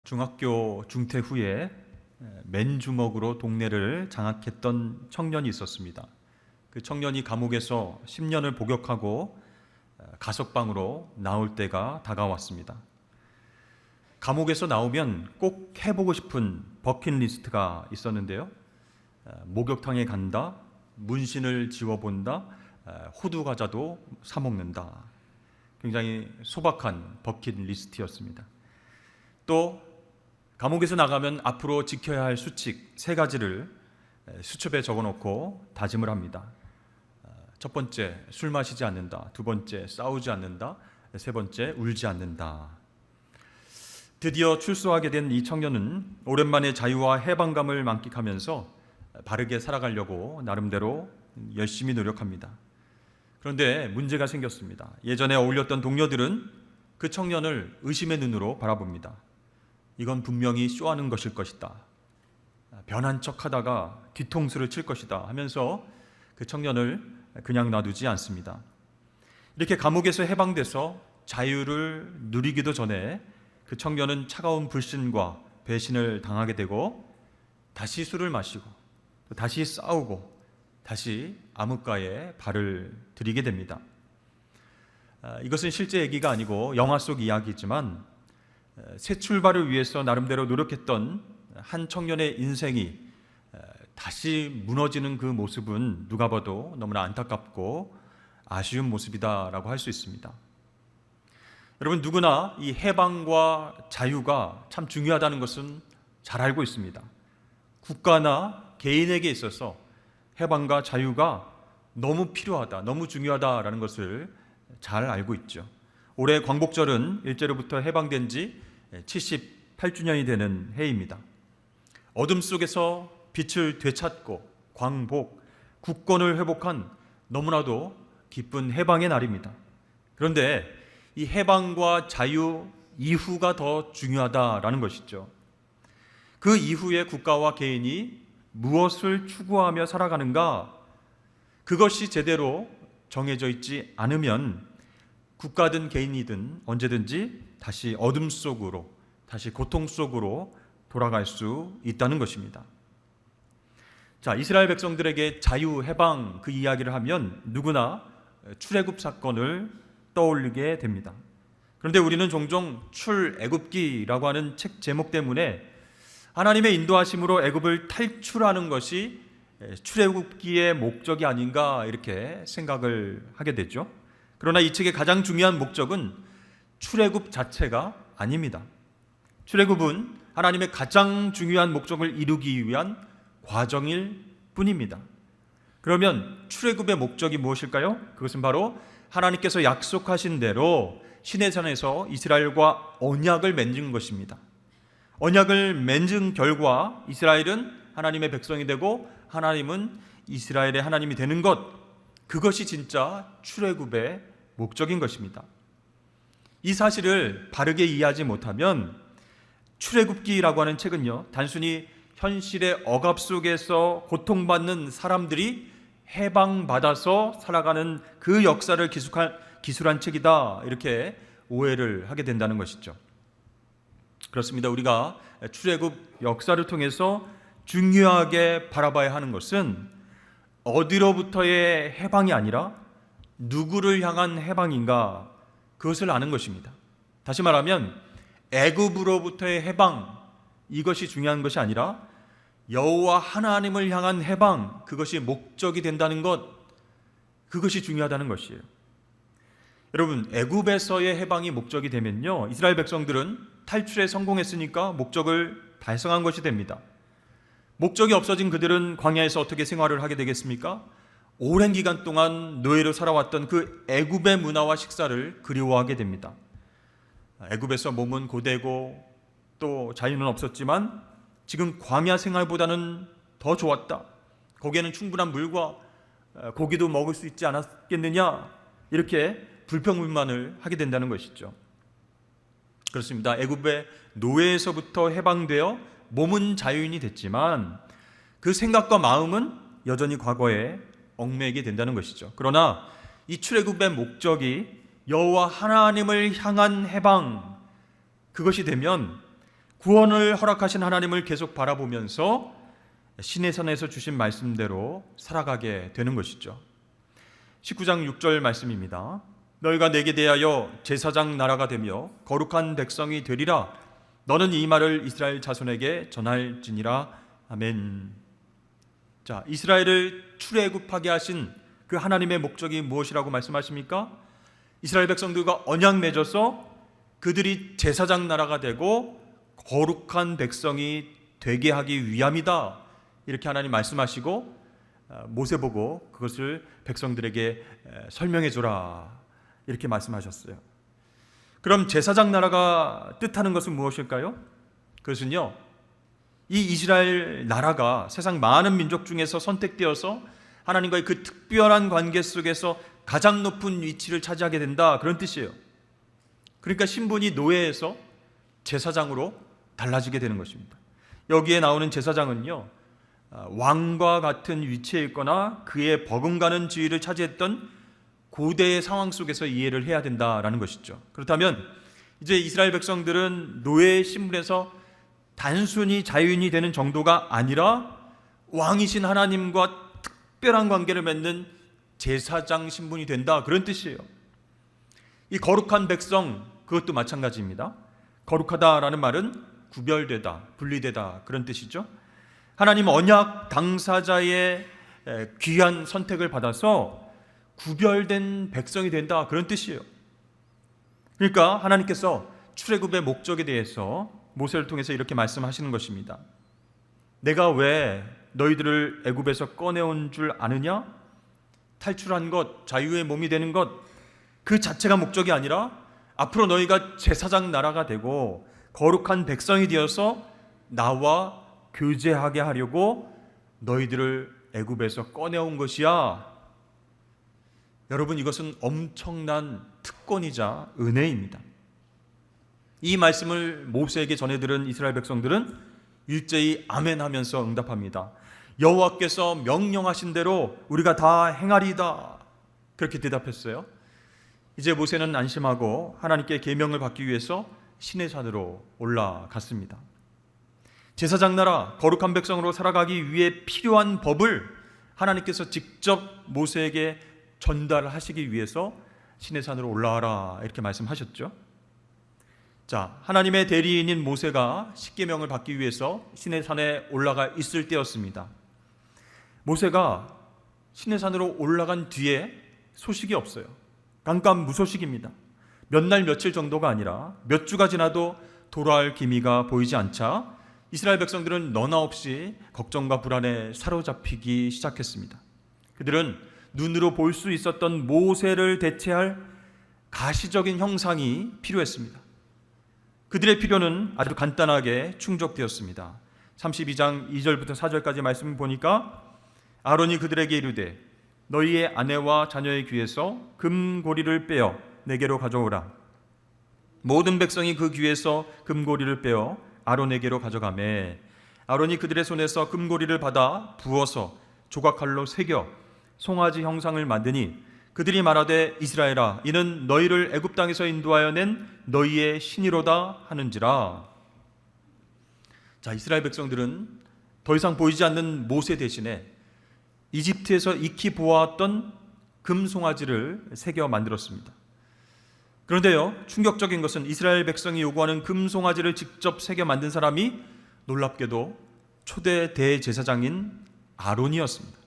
중학교 중퇴 후에 맨주먹으로 동네를 장악했던 청년이 있었습니다. 그 청년이 감옥에서 10년을 복역하고 가석방으로 나올 때가 다가왔습니다. 감옥에서 나오면 꼭 해보고 싶은 버킷리스트가 있었는데요. 목욕탕에 간다, 문신을 지워본다, 호두 과자도 사 먹는다. 굉장히 소박한 버킷리스트였습니다. 또 감옥에서 나가면 앞으로 지켜야 할 수칙 3가지를 수첩에 적어놓고 다짐을 합니다. 첫 번째, 술 마시지 않는다. 두 번째, 싸우지 않는다. 세 번째, 울지 않는다. 드디어 출소하게 된 이 청년은 오랜만에 자유와 해방감을 만끽하면서 바르게 살아가려고 나름대로 열심히 노력합니다. 그런데 문제가 생겼습니다. 예전에 어울렸던 동료들은 그 청년을 의심의 눈으로 바라봅니다. 이건 분명히 쇼하는 것일 것이다. 변한 척하다가 뒤통수를 칠 것이다 하면서 그 청년을 그냥 놔두지 않습니다. 이렇게 감옥에서 해방돼서 자유를 누리기도 전에 그 청년은 차가운 불신과 배신을 당하게 되고 다시 술을 마시고 다시 싸우고 다시 암흑가에 발을 들이게 됩니다. 이것은 실제 얘기가 아니고 영화 속 이야기지만 새 출발을 위해서 나름대로 노력했던 한 청년의 인생이 다시 무너지는 그 모습은 누가 봐도 너무나 안타깝고 아쉬운 모습이다라고 할 수 있습니다. 여러분, 누구나 이 해방과 자유가 참 중요하다는 것은 잘 알고 있습니다. 국가나 개인에게 있어서 해방과 자유가 너무 필요하다, 너무 중요하다라는 것을 잘 알고 있죠. 올해 광복절은 일제로부터 해방된 지 78주년이 되는 해입니다. 어둠 속에서 빛을 되찾고 광복, 국권을 회복한 너무나도 기쁜 해방의 날입니다. 그런데 이 해방과 자유 이후가 더 중요하다라는 것이죠. 그 이후에 국가와 개인이 무엇을 추구하며 살아가는가, 그것이 제대로 정해져 있지 않으면 국가든 개인이든 언제든지 다시 어둠 속으로, 다시 고통 속으로 돌아갈 수 있다는 것입니다. 자, 이스라엘 백성들에게 자유, 해방 그 이야기를 하면 누구나 출애굽 사건을 떠올리게 됩니다. 그런데 우리는 종종 출애굽기라고 하는 책 제목 때문에 하나님의 인도하심으로 애굽을 탈출하는 것이 출애굽기의 목적이 아닌가 이렇게 생각을 하게 되죠. 그러나 이 책의 가장 중요한 목적은 출애굽 자체가 아닙니다. 출애굽은 하나님의 가장 중요한 목적을 이루기 위한 과정일 뿐입니다. 그러면 출애굽의 목적이 무엇일까요? 그것은 바로 하나님께서 약속하신 대로 시내산에서 이스라엘과 언약을 맺는 것입니다. 언약을 맺은 결과 이스라엘은 하나님의 백성이 되고 하나님은 이스라엘의 하나님이 되는 것, 그것이 진짜 출애굽의 목적인 것입니다. 이 사실을 바르게 이해하지 못하면 출애굽기라고 하는 책은요, 단순히 현실의 억압 속에서 고통받는 사람들이 해방받아서 살아가는 그 역사를 기술한 책이다, 이렇게 오해를 하게 된다는 것이죠. 그렇습니다. 우리가 출애굽 역사를 통해서 중요하게 바라봐야 하는 것은 어디로부터의 해방이 아니라 누구를 향한 해방인가, 그것을 아는 것입니다. 다시 말하면 애굽으로부터의 해방, 이것이 중요한 것이 아니라 여호와 하나님을 향한 해방, 그것이 목적이 된다는 것, 그것이 중요하다는 것이에요. 여러분, 애굽에서의 해방이 목적이 되면요, 이스라엘 백성들은 탈출에 성공했으니까 목적을 달성한 것이 됩니다. 목적이 없어진 그들은 광야에서 어떻게 생활을 하게 되겠습니까? 오랜 기간 동안 노예로 살아왔던 그 애굽의 문화와 식사를 그리워하게 됩니다. 애굽에서 몸은 고되고 또 자유는 없었지만 지금 광야 생활보다는 더 좋았다. 거기에는 충분한 물과 고기도 먹을 수 있지 않았겠느냐, 이렇게 불평불만을 하게 된다는 것이죠. 그렇습니다. 애굽의 노예에서부터 해방되어 몸은 자유인이 됐지만 그 생각과 마음은 여전히 과거에 얽매이게 된다는 것이죠. 그러나 이 출애굽의 목적이 여호와 하나님을 향한 해방, 그것이 되면 구원을 허락하신 하나님을 계속 바라보면서 시내산에서 주신 말씀대로 살아가게 되는 것이죠. 19장 6절 말씀입니다. 너희가 내게 대하여 제사장 나라가 되며 거룩한 백성이 되리라. 너는 이 말을 이스라엘 자손에게 전할지니라. 아멘. 자, 이스라엘을 출애굽하게 하신 그 하나님의 목적이 무엇이라고 말씀하십니까? 이스라엘 백성들과 언약 맺어서 그들이 제사장 나라가 되고 거룩한 백성이 되게 하기 위함이다. 이렇게 하나님 말씀하시고 모세 보고 그것을 백성들에게 설명해 주라. 이렇게 말씀하셨어요. 그럼 제사장 나라가 뜻하는 것은 무엇일까요? 그것은요, 이 이스라엘 나라가 세상 많은 민족 중에서 선택되어서 하나님과의 그 특별한 관계 속에서 가장 높은 위치를 차지하게 된다, 그런 뜻이에요. 그러니까 신분이 노예에서 제사장으로 달라지게 되는 것입니다. 여기에 나오는 제사장은요, 왕과 같은 위치에 있거나 그의 버금가는 지위를 차지했던 고대의 상황 속에서 이해를 해야 된다라는 것이죠. 그렇다면 이제 이스라엘 백성들은 노예의 신분에서 단순히 자유인이 되는 정도가 아니라 왕이신 하나님과 특별한 관계를 맺는 제사장 신분이 된다, 그런 뜻이에요. 이 거룩한 백성, 그것도 마찬가지입니다. 거룩하다라는 말은 구별되다, 분리되다, 그런 뜻이죠. 하나님 언약 당사자의 귀한 선택을 받아서 구별된 백성이 된다, 그런 뜻이에요. 그러니까 하나님께서 출애굽의 목적에 대해서 모세를 통해서 이렇게 말씀하시는 것입니다. 내가 왜 너희들을 애굽에서 꺼내온 줄 아느냐? 탈출한 것, 자유의 몸이 되는 것, 그 자체가 목적이 아니라 앞으로 너희가 제사장 나라가 되고 거룩한 백성이 되어서 나와 교제하게 하려고 너희들을 애굽에서 꺼내온 것이야. 여러분, 이것은 엄청난 특권이자 은혜입니다. 이 말씀을 모세에게 전해들은 이스라엘 백성들은 일제히 아멘하면서 응답합니다. 여호와께서 명령하신 대로 우리가 다 행하리이다, 그렇게 대답했어요. 이제 모세는 안심하고 하나님께 계명을 받기 위해서 시내산으로 올라갔습니다. 제사장 나라, 거룩한 백성으로 살아가기 위해 필요한 법을 하나님께서 직접 모세에게 전달하시기 위해서 시내산으로 올라와라, 이렇게 말씀하셨죠. 자, 하나님의 대리인인 모세가 십계명을 받기 위해서 시내산에 올라가 있을 때였습니다. 모세가 시내산으로 올라간 뒤에 소식이 없어요. 깜깜무소식입니다. 몇 날 며칠 정도가 아니라 몇 주가 지나도 돌아올 기미가 보이지 않자 이스라엘 백성들은 너나 없이 걱정과 불안에 사로잡히기 시작했습니다. 그들은 눈으로 볼 수 있었던 모세를 대체할 가시적인 형상이 필요했습니다. 그들의 필요는 아주 간단하게 충족되었습니다. 32장 2절부터 4절까지 말씀을 보니까 아론이 그들에게 이르되 너희의 아내와 자녀의 귀에서 금고리를 빼어 내게로 가져오라. 모든 백성이 그 귀에서 금고리를 빼어 아론에게로 가져가매 아론이 그들의 손에서 금고리를 받아 부어서 조각칼로 새겨 송아지 형상을 만드니 그들이 말하되 이스라엘아 이는 너희를 애굽 땅에서 인도하여 낸 너희의 신이로다 하는지라. 자, 이스라엘 백성들은 더 이상 보이지 않는 모세 대신에 이집트에서 익히 보았던 금송아지를 새겨 만들었습니다. 그런데요, 충격적인 것은 이스라엘 백성이 요구하는 금송아지를 직접 새겨 만든 사람이 놀랍게도 초대 대제사장인 아론이었습니다.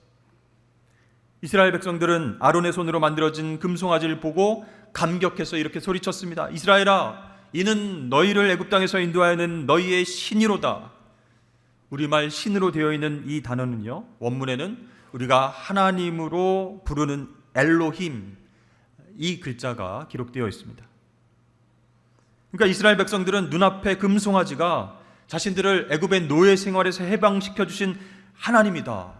이스라엘 백성들은 아론의 손으로 만들어진 금송아지를 보고 감격해서 이렇게 소리쳤습니다. 이스라엘아, 이는 너희를 애굽 땅에서 인도하여 낸 너희의 신이로다. 우리말 신으로 되어 있는 이 단어는요, 원문에는 우리가 하나님으로 부르는 엘로힘, 이 글자가 기록되어 있습니다. 그러니까 이스라엘 백성들은 눈앞에 금송아지가 자신들을 애굽의 노예 생활에서 해방시켜 주신 하나님이다,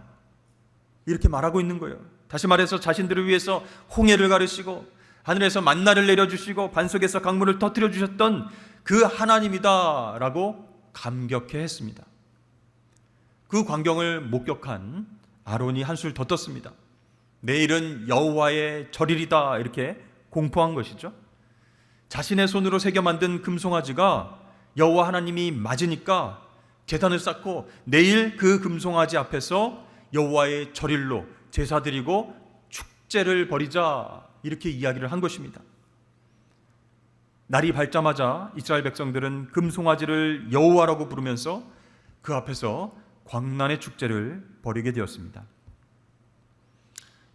이렇게 말하고 있는 거예요. 다시 말해서 자신들을 위해서 홍해를 가르시고 하늘에서 만나를 내려주시고 반석에서 강물을 터뜨려 주셨던 그 하나님이다 라고 감격해 했습니다. 그 광경을 목격한 아론이 한술 더 떴습니다. 내일은 여호와의 절일이다, 이렇게 공포한 것이죠. 자신의 손으로 새겨 만든 금송아지가 여호와 하나님이 맞으니까 제단을 쌓고 내일 그 금송아지 앞에서 여호와의 절일로 제사 드리고 축제를 벌이자, 이렇게 이야기를 한 것입니다. 날이 밝자마자 이스라엘 백성들은 금송아지를 여호와라고 부르면서 그 앞에서 광란의 축제를 벌이게 되었습니다.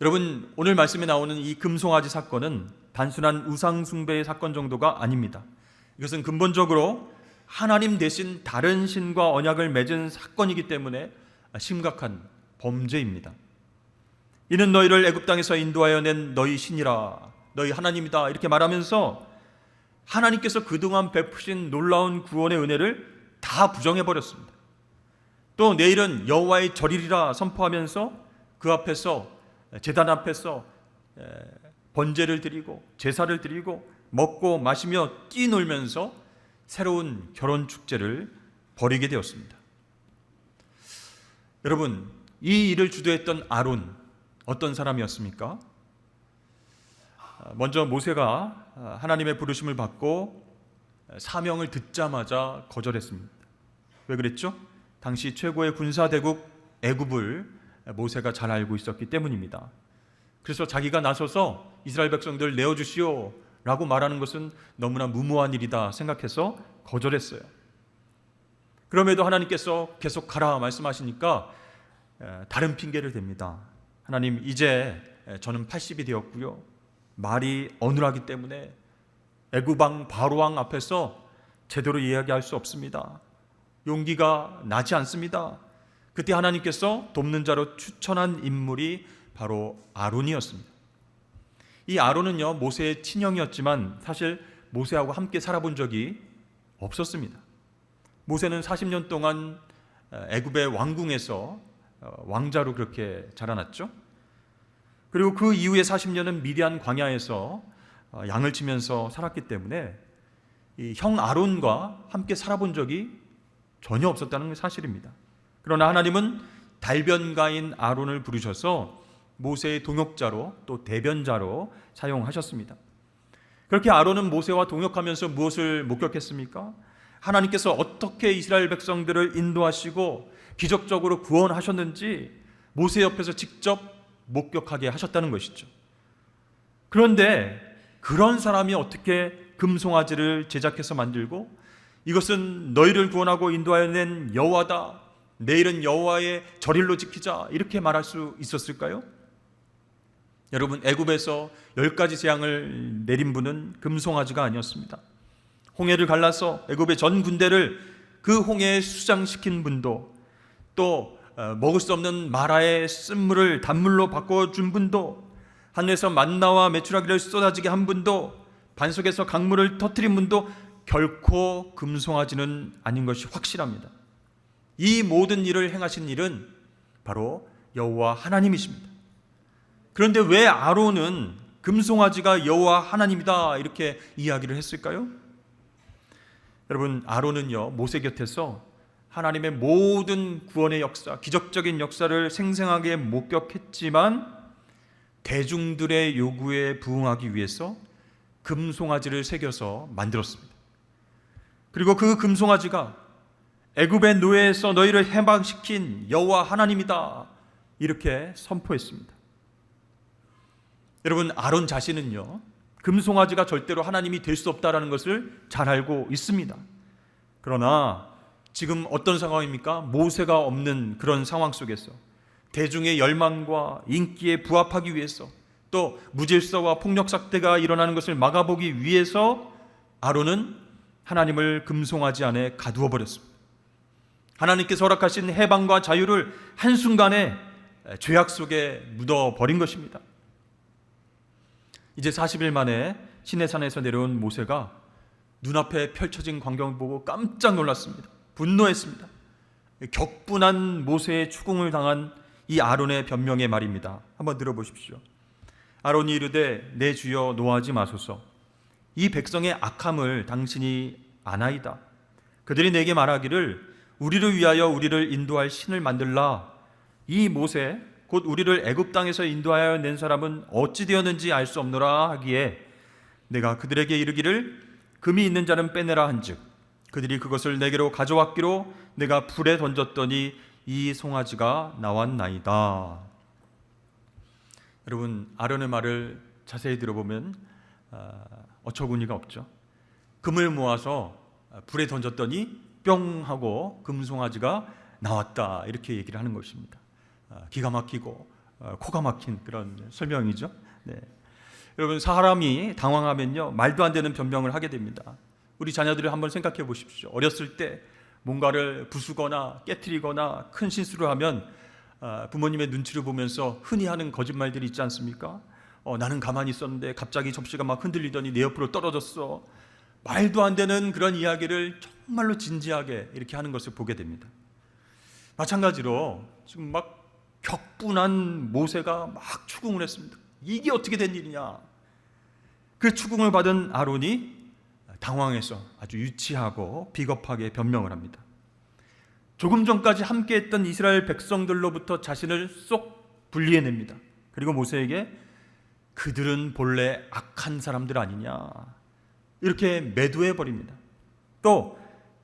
여러분, 오늘 말씀에 나오는 이 금송아지 사건은 단순한 우상 숭배의 사건 정도가 아닙니다. 이것은 근본적으로 하나님 대신 다른 신과 언약을 맺은 사건이기 때문에 심각한 범죄입니다. 이는 너희를 애굽 땅에서 인도하여 낸 너희 신이라, 너희 하나님이다, 이렇게 말하면서 하나님께서 그동안 베푸신 놀라운 구원의 은혜를 다 부정해 버렸습니다. 또 내일은 여호와의 절일이라 선포하면서 그 앞에서, 제단 앞에서 번제를 드리고 제사를 드리고 먹고 마시며 뛰놀면서 새로운 결혼 축제를 벌이게 되었습니다. 여러분, 이 일을 주도했던 아론, 어떤 사람이었습니까? 먼저 모세가 하나님의 부르심을 받고 사명을 듣자마자 거절했습니다. 왜 그랬죠? 당시 최고의 군사대국 애굽을 모세가 잘 알고 있었기 때문입니다. 그래서 자기가 나서서 이스라엘 백성들 내어주시오 라고 말하는 것은 너무나 무모한 일이다 생각해서 거절했어요. 그럼에도 하나님께서 계속 가라 말씀하시니까 다른 핑계를 댑니다. 하나님, 이제 저는 80이 되었고요, 말이 어눌하기 때문에 애굽왕 바로왕 앞에서 제대로 이야기할 수 없습니다. 용기가 나지 않습니다. 그때 하나님께서 돕는 자로 추천한 인물이 바로 아론이었습니다. 이 아론은요, 모세의 친형이었지만 사실 모세하고 함께 살아본 적이 없었습니다. 모세는 40년 동안 애굽의 왕궁에서 왕자로 그렇게 자라났죠. 그리고 그 이후의 40년은 미디안 광야에서 양을 치면서 살았기 때문에 이 형 아론과 함께 살아본 적이 전혀 없었다는 게 사실입니다. 그러나 하나님은 달변가인 아론을 부르셔서 모세의 동역자로, 또 대변자로 사용하셨습니다. 그렇게 아론은 모세와 동역하면서 무엇을 목격했습니까? 하나님께서 어떻게 이스라엘 백성들을 인도하시고 기적적으로 구원하셨는지 모세 옆에서 직접 목격하게 하셨다는 것이죠. 그런데 그런 사람이 어떻게 금송아지를 제작해서 만들고 이것은 너희를 구원하고 인도하여 낸 여호와다, 내일은 여호와의 절일로 지키자, 이렇게 말할 수 있었을까요? 여러분, 애굽에서 10가지 재앙을 내린 분은 금송아지가 아니었습니다. 홍해를 갈라서 애굽의 전 군대를 그 홍해에 수장시킨 분도, 또 먹을 수 없는 마라의 쓴물을 단물로 바꿔준 분도, 하늘에서 만나와 메추라기를 쏟아지게 한 분도, 반석에서 강물을 터뜨린 분도 결코 금송아지는 아닌 것이 확실합니다. 이 모든 일을 행하신 일은 바로 여호와 하나님이십니다. 그런데 왜 아론은 금송아지가 여호와 하나님이다 이렇게 이야기를 했을까요? 여러분, 아론은요, 모세 곁에서 하나님의 모든 구원의 역사, 기적적인 역사를 생생하게 목격했지만 대중들의 요구에 부응하기 위해서 금송아지를 새겨서 만들었습니다. 그리고 그 금송아지가 애굽의 노예에서 너희를 해방시킨 여호와 하나님이다 이렇게 선포했습니다. 여러분, 아론 자신은요, 금송아지가 절대로 하나님이 될 수 없다는 것을 잘 알고 있습니다. 그러나 지금 어떤 상황입니까? 모세가 없는 그런 상황 속에서 대중의 열망과 인기에 부합하기 위해서, 또 무질서와 폭력 삭대가 일어나는 것을 막아보기 위해서 아론은 하나님을 금송아지 안에 가두어 버렸습니다. 하나님께서 허락하신 해방과 자유를 한순간에 죄악 속에 묻어버린 것입니다. 이제 40일 만에 시내산에서 내려온 모세가 눈앞에 펼쳐진 광경을 보고 깜짝 놀랐습니다. 분노했습니다. 격분한 모세의 추궁을 당한 이 아론의 변명의 말입니다. 한번 들어보십시오. 아론이 이르되 내 주여 노하지 마소서. 이 백성의 악함을 당신이 아나이다. 그들이 내게 말하기를 우리를 위하여 우리를 인도할 신을 만들라. 이 모세 곧 우리를 애굽 땅에서 인도하여 낸 사람은 어찌 되었는지 알 수 없노라 하기에 내가 그들에게 이르기를 금이 있는 자는 빼내라 한즉 그들이 그것을 내게로 가져왔기로 내가 불에 던졌더니 이 송아지가 나왔나이다. 여러분, 아론의 말을 자세히 들어보면 어처구니가 없죠. 금을 모아서 불에 던졌더니 뿅 하고 금송아지가 나왔다, 이렇게 얘기를 하는 것입니다. 기가 막히고 코가 막힌 그런 설명이죠. 네. 여러분, 사람이 당황하면요, 말도 안 되는 변명을 하게 됩니다. 우리 자녀들을 한번 생각해 보십시오. 어렸을 때 뭔가를 부수거나 깨트리거나 큰 실수를 하면 부모님의 눈치를 보면서 흔히 하는 거짓말들이 있지 않습니까? 나는 가만히 있었는데 갑자기 접시가 막 흔들리더니 내 옆으로 떨어졌어. 말도 안 되는 그런 이야기를 정말로 진지하게 이렇게 하는 것을 보게 됩니다. 마찬가지로 지금 막 격분한 모세가 막 추궁을 했습니다. 이게 어떻게 된 일이냐. 그 추궁을 받은 아론이 당황해서 아주 유치하고 비겁하게 변명을 합니다. 조금 전까지 함께했던 이스라엘 백성들로부터 자신을 쏙 분리해냅니다. 그리고 모세에게 그들은 본래 악한 사람들 아니냐, 이렇게 매도해버립니다. 또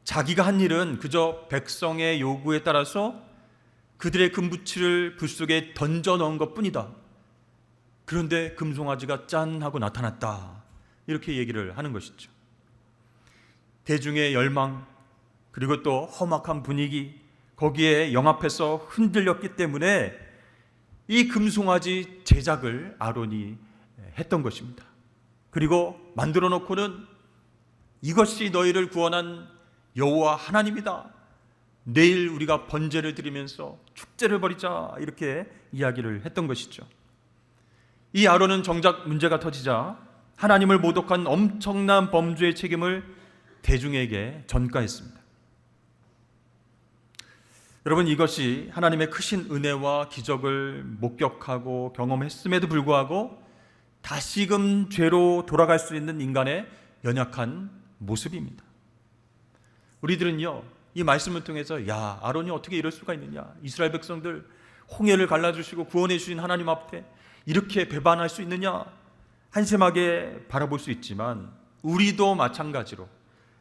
자기가 한 일은 그저 백성의 요구에 따라서 그들의 금부치를 불 속에 던져 넣은 것뿐이다. 그런데 금송아지가 짠 하고 나타났다, 이렇게 얘기를 하는 것이죠. 대중의 열망, 그리고 또 험악한 분위기, 거기에 영합해서 흔들렸기 때문에 이 금송아지 제작을 아론이 했던 것입니다. 그리고 만들어 놓고는 이것이 너희를 구원한 여호와 하나님이다, 내일 우리가 번제를 드리면서 축제를 벌이자, 이렇게 이야기를 했던 것이죠. 이 아론은 정작 문제가 터지자 하나님을 모독한 엄청난 범죄의 책임을 대중에게 전가했습니다. 여러분, 이것이 하나님의 크신 은혜와 기적을 목격하고 경험했음에도 불구하고 다시금 죄로 돌아갈 수 있는 인간의 연약한 모습입니다. 우리들은요, 이 말씀을 통해서 야, 아론이 어떻게 이럴 수가 있느냐, 이스라엘 백성들 홍해를 갈라주시고 구원해 주신 하나님 앞에 이렇게 배반할 수 있느냐, 한심하게 바라볼 수 있지만 우리도 마찬가지로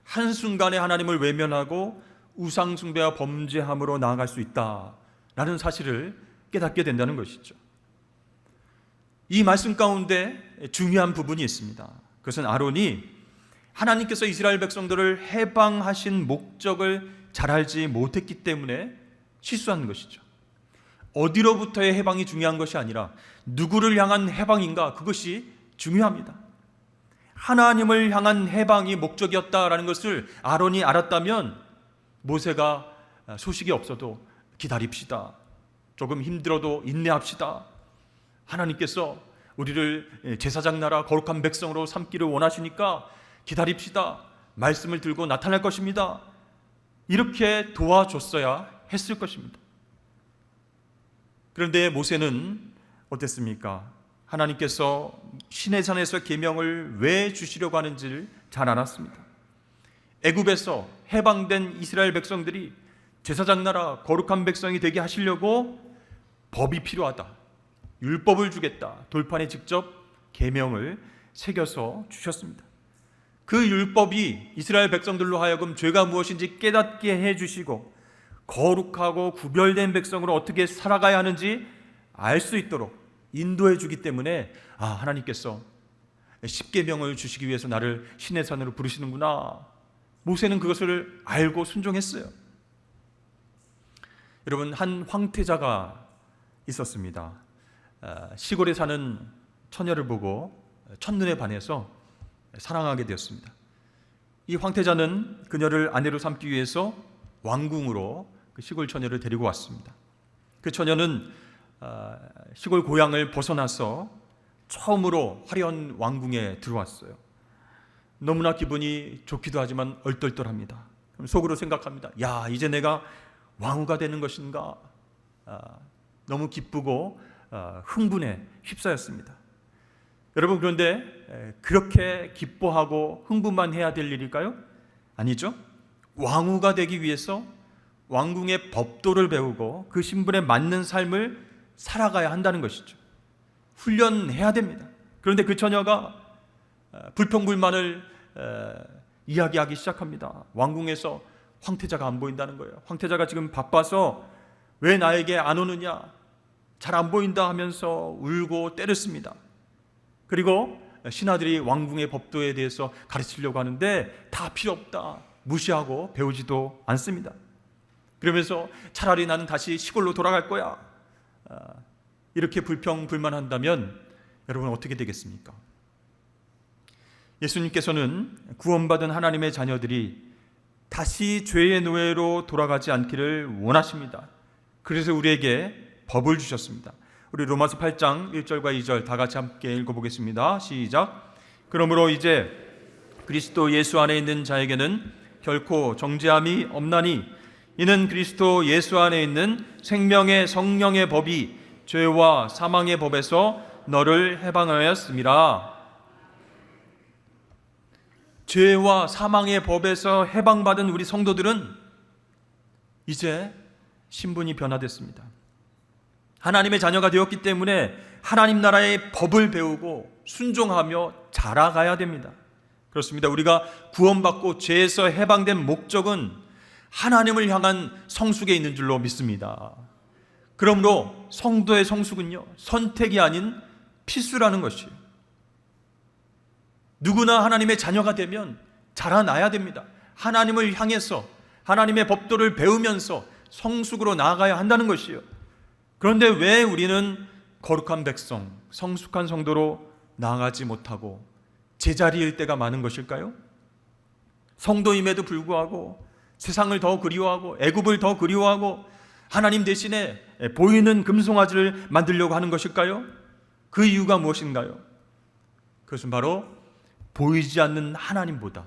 한순간에 하나님을 외면하고 우상 숭배와 범죄함으로 나아갈 수 있다라는 사실을 깨닫게 된다는 것이죠. 이 말씀 가운데 중요한 부분이 있습니다. 그것은 아론이 하나님께서 이스라엘 백성들을 해방하신 목적을 잘 알지 못했기 때문에 실수한 것이죠. 어디로부터의 해방이 중요한 것이 아니라 누구를 향한 해방인가, 그것이 중요합니다. 하나님을 향한 해방이 목적이었다라는 것을 아론이 알았다면 모세가 소식이 없어도 기다립시다, 조금 힘들어도 인내합시다, 하나님께서 우리를 제사장 나라 거룩한 백성으로 삼기를 원하시니까 기다립시다, 말씀을 들고 나타날 것입니다, 이렇게 도와줬어야 했을 것입니다. 그런데 모세는 어땠습니까? 하나님께서 시내산에서 계명을 왜 주시려고 하는지를 잘 알았습니다. 애굽에서 해방된 이스라엘 백성들이 제사장 나라 거룩한 백성이 되게 하시려고 법이 필요하다, 율법을 주겠다, 돌판에 직접 계명을 새겨서 주셨습니다. 그 율법이 이스라엘 백성들로 하여금 죄가 무엇인지 깨닫게 해주시고 거룩하고 구별된 백성으로 어떻게 살아가야 하는지 알 수 있도록 인도해 주기 때문에 하나님께서 십계명을 주시기 위해서 나를 시내산으로 부르시는구나, 모세는 그것을 알고 순종했어요. 여러분, 한 황태자가 있었습니다. 시골에 사는 처녀를 보고 첫눈에 반해서 사랑하게 되었습니다. 이 황태자는 그녀를 아내로 삼기 위해서 왕궁으로 그 시골 처녀를 데리고 왔습니다. 그 처녀는 시골 고향을 벗어나서 처음으로 화려한 왕궁에 들어왔어요. 너무나 기분이 좋기도 하지만 얼떨떨합니다. 그럼 속으로 생각합니다. 야, 이제 내가 왕후가 되는 것인가? 너무 기쁘고 흥분에 휩싸였습니다. 여러분, 그런데 그렇게 기뻐하고 흥분만 해야 될 일일까요? 아니죠. 왕후가 되기 위해서 왕궁의 법도를 배우고 그 신분에 맞는 삶을 살아가야 한다는 것이죠. 훈련해야 됩니다. 그런데 그 처녀가 불평불만을 이야기하기 시작합니다. 왕궁에서 황태자가 안 보인다는 거예요. 황태자가 지금 바빠서 왜 나에게 안 오느냐, 잘 안 보인다 하면서 울고 때렸습니다. 그리고 신하들이 왕궁의 법도에 대해서 가르치려고 하는데 다 필요 없다, 무시하고 배우지도 않습니다. 그러면서 차라리 나는 다시 시골로 돌아갈 거야, 이렇게 불평불만한다면 여러분 어떻게 되겠습니까? 예수님께서는 구원받은 하나님의 자녀들이 다시 죄의 노예로 돌아가지 않기를 원하십니다. 그래서 우리에게 법을 주셨습니다. 우리 로마서 8장 1절과 2절 다 같이 함께 읽어보겠습니다. 시작. 그러므로 이제 그리스도 예수 안에 있는 자에게는 결코 정죄함이 없나니 이는 그리스도 예수 안에 있는 생명의 성령의 법이 죄와 사망의 법에서 너를 해방하였음이라. 죄와 사망의 법에서 해방받은 우리 성도들은 이제 신분이 변화됐습니다. 하나님의 자녀가 되었기 때문에 하나님 나라의 법을 배우고 순종하며 자라가야 됩니다. 그렇습니다. 우리가 구원받고 죄에서 해방된 목적은 하나님을 향한 성숙에 있는 줄로 믿습니다. 그러므로 성도의 성숙은요, 선택이 아닌 필수라는 것이에요. 누구나 하나님의 자녀가 되면 자라나야 됩니다. 하나님을 향해서 하나님의 법도를 배우면서 성숙으로 나아가야 한다는 것이에요. 그런데 왜 우리는 거룩한 백성, 성숙한 성도로 나아가지 못하고 제자리일 때가 많은 것일까요? 성도임에도 불구하고 세상을 더 그리워하고 애굽을 더 그리워하고 하나님 대신에 보이는 금송아지를 만들려고 하는 것일까요? 그 이유가 무엇인가요? 그것은 바로 보이지 않는 하나님보다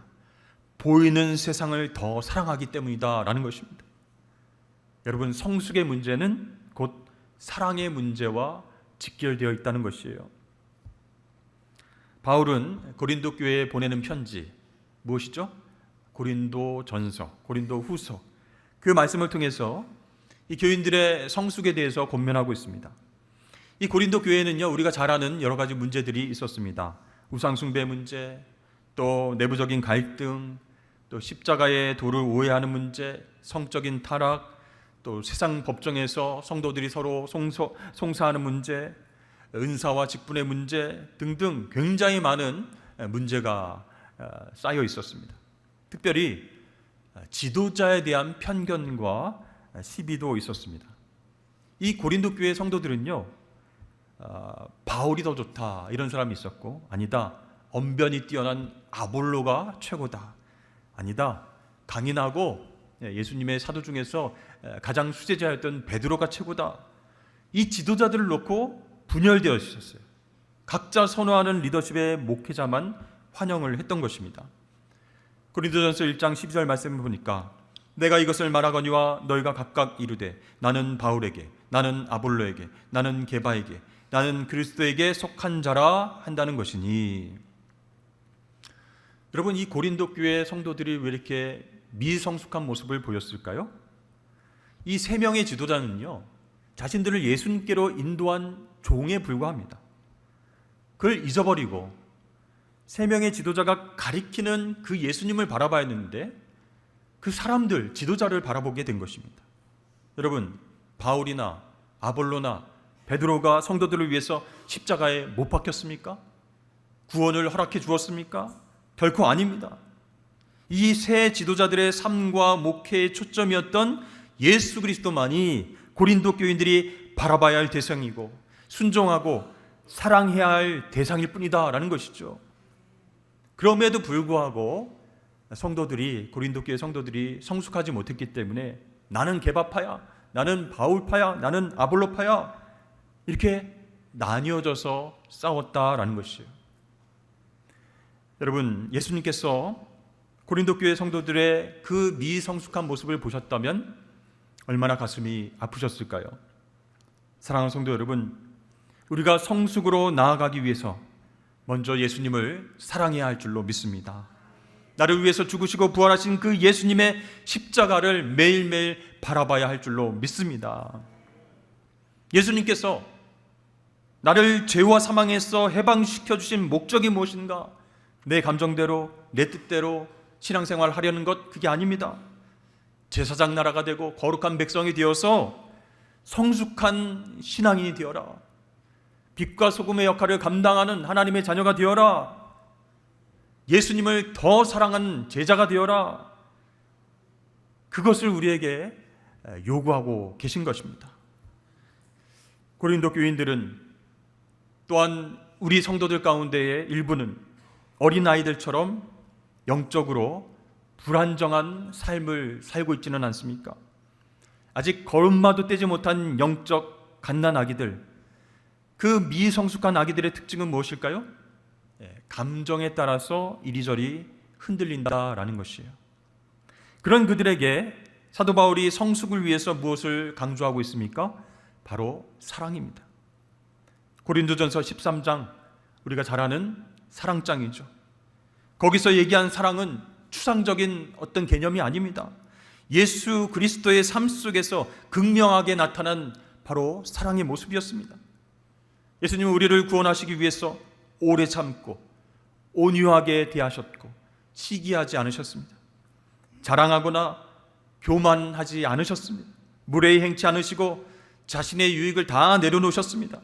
보이는 세상을 더 사랑하기 때문이다라는 것입니다. 여러분, 성숙의 문제는 곧 사랑의 문제와 직결되어 있다는 것이에요. 바울은 고린도 교회에 보내는 편지, 무엇이죠? 고린도 전서, 고린도 후서, 그 말씀을 통해서 이 교인들의 성숙에 대해서 권면하고 있습니다. 이 고린도 교회는요, 우리가 잘 아는 여러 가지 문제들이 있었습니다. 우상숭배 문제, 또 내부적인 갈등, 또 십자가의 도를 오해하는 문제, 성적인 타락, 또 세상 법정에서 성도들이 서로 송사하는 문제, 은사와 직분의 문제 등등 굉장히 많은 문제가 쌓여 있었습니다. 특별히 지도자에 대한 편견과 시비도 있었습니다. 이 고린도 교회 성도들은요, 바울이 더 좋다 이런 사람이 있었고, 아니다, 언변이 뛰어난 아볼로가 최고다, 아니다, 강인하고 예수님의 사도 중에서 가장 수제자였던 베드로가 최고다. 이 지도자들을 놓고 분열되어 있었어요. 각자 선호하는 리더십의 목회자만 환영을 했던 것입니다. 고린도전서 1장 12절 말씀을 보니까 내가 이것을 말하거니와 너희가 각각 이르되 나는 바울에게, 나는 아볼로에게, 나는 게바에게, 나는 그리스도에게 속한 자라 한다는 것이니. 여러분, 이 고린도 교회 성도들이 왜 이렇게 미성숙한 모습을 보였을까요? 이 세 명의 지도자는요, 자신들을 예수님께로 인도한 종에 불과합니다. 그걸 잊어버리고 세 명의 지도자가 가리키는 그 예수님을 바라봐야 했는데 그 사람들, 지도자를 바라보게 된 것입니다. 여러분, 바울이나 아볼로나 베드로가 성도들을 위해서 십자가에 못 박혔습니까? 구원을 허락해 주었습니까? 결코 아닙니다. 이 세 지도자들의 삶과 목회의 초점이었던 예수 그리스도만이 고린도 교인들이 바라봐야 할 대상이고 순종하고 사랑해야 할 대상일 뿐이다라는 것이죠. 그럼에도 불구하고 성도들이, 고린도 교회 성도들이 성숙하지 못했기 때문에 나는 게바파야, 나는 바울파야, 나는 아볼로파야, 이렇게 나뉘어져서 싸웠다라는 것이에요. 여러분, 예수님께서 고린도 교회 성도들의 그 미성숙한 모습을 보셨다면 얼마나 가슴이 아프셨을까요? 사랑하는 성도 여러분, 우리가 성숙으로 나아가기 위해서 먼저 예수님을 사랑해야 할 줄로 믿습니다. 나를 위해서 죽으시고 부활하신 그 예수님의 십자가를 매일매일 바라봐야 할 줄로 믿습니다. 예수님께서 나를 죄와 사망에서 해방시켜 주신 목적이 무엇인가? 내 감정대로, 내 뜻대로 신앙생활 하려는 것, 그게 아닙니다. 제사장 나라가 되고 거룩한 백성이 되어서 성숙한 신앙인이 되어라. 빛과 소금의 역할을 감당하는 하나님의 자녀가 되어라. 예수님을 더 사랑하는 제자가 되어라. 그것을 우리에게 요구하고 계신 것입니다. 고린도 교인들은 또한 우리 성도들 가운데의 일부는 어린아이들처럼 영적으로 불안정한 삶을 살고 있지는 않습니까? 아직 걸음마도 떼지 못한 영적 갓난아기들, 그 미성숙한 아기들의 특징은 무엇일까요? 감정에 따라서 이리저리 흔들린다라는 것이에요. 그런 그들에게 사도 바울이 성숙을 위해서 무엇을 강조하고 있습니까? 바로 사랑입니다. 고린도전서 13장, 우리가 잘 아는 사랑장이죠. 거기서 얘기한 사랑은 추상적인 어떤 개념이 아닙니다. 예수 그리스도의 삶 속에서 극명하게 나타난 바로 사랑의 모습이었습니다. 예수님은 우리를 구원하시기 위해서 오래 참고 온유하게 대하셨고 시기하지 않으셨습니다. 자랑하거나 교만하지 않으셨습니다. 무례히 행치 않으시고 자신의 유익을 다 내려놓으셨습니다.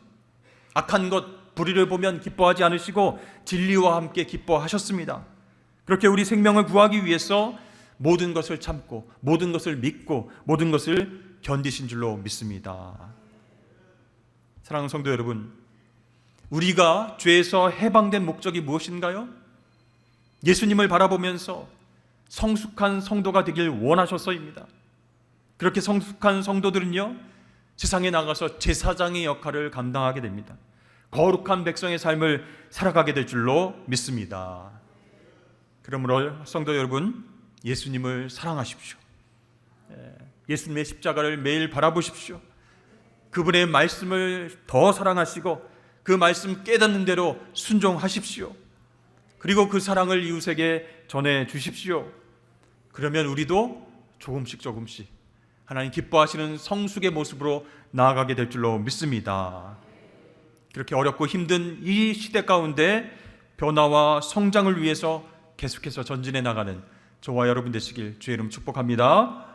악한 것, 불의를 보면 기뻐하지 않으시고 진리와 함께 기뻐하셨습니다. 그렇게 우리 생명을 구하기 위해서 모든 것을 참고 모든 것을 믿고 모든 것을 견디신 줄로 믿습니다. 사랑하는 성도 여러분, 우리가 죄에서 해방된 목적이 무엇인가요? 예수님을 바라보면서 성숙한 성도가 되길 원하셔서입니다. 그렇게 성숙한 성도들은요, 세상에 나가서 제사장의 역할을 감당하게 됩니다. 거룩한 백성의 삶을 살아가게 될 줄로 믿습니다. 그러므로 성도 여러분, 예수님을 사랑하십시오. 예수님의 십자가를 매일 바라보십시오. 그분의 말씀을 더 사랑하시고 그 말씀 깨닫는 대로 순종하십시오. 그리고 그 사랑을 이웃에게 전해 주십시오. 그러면 우리도 조금씩 하나님 기뻐하시는 성숙의 모습으로 나아가게 될 줄로 믿습니다. 그렇게 어렵고 힘든 이 시대 가운데 변화와 성장을 위해서 계속해서 전진해 나가는 저와 여러분 되시길 주의 이름 축복합니다.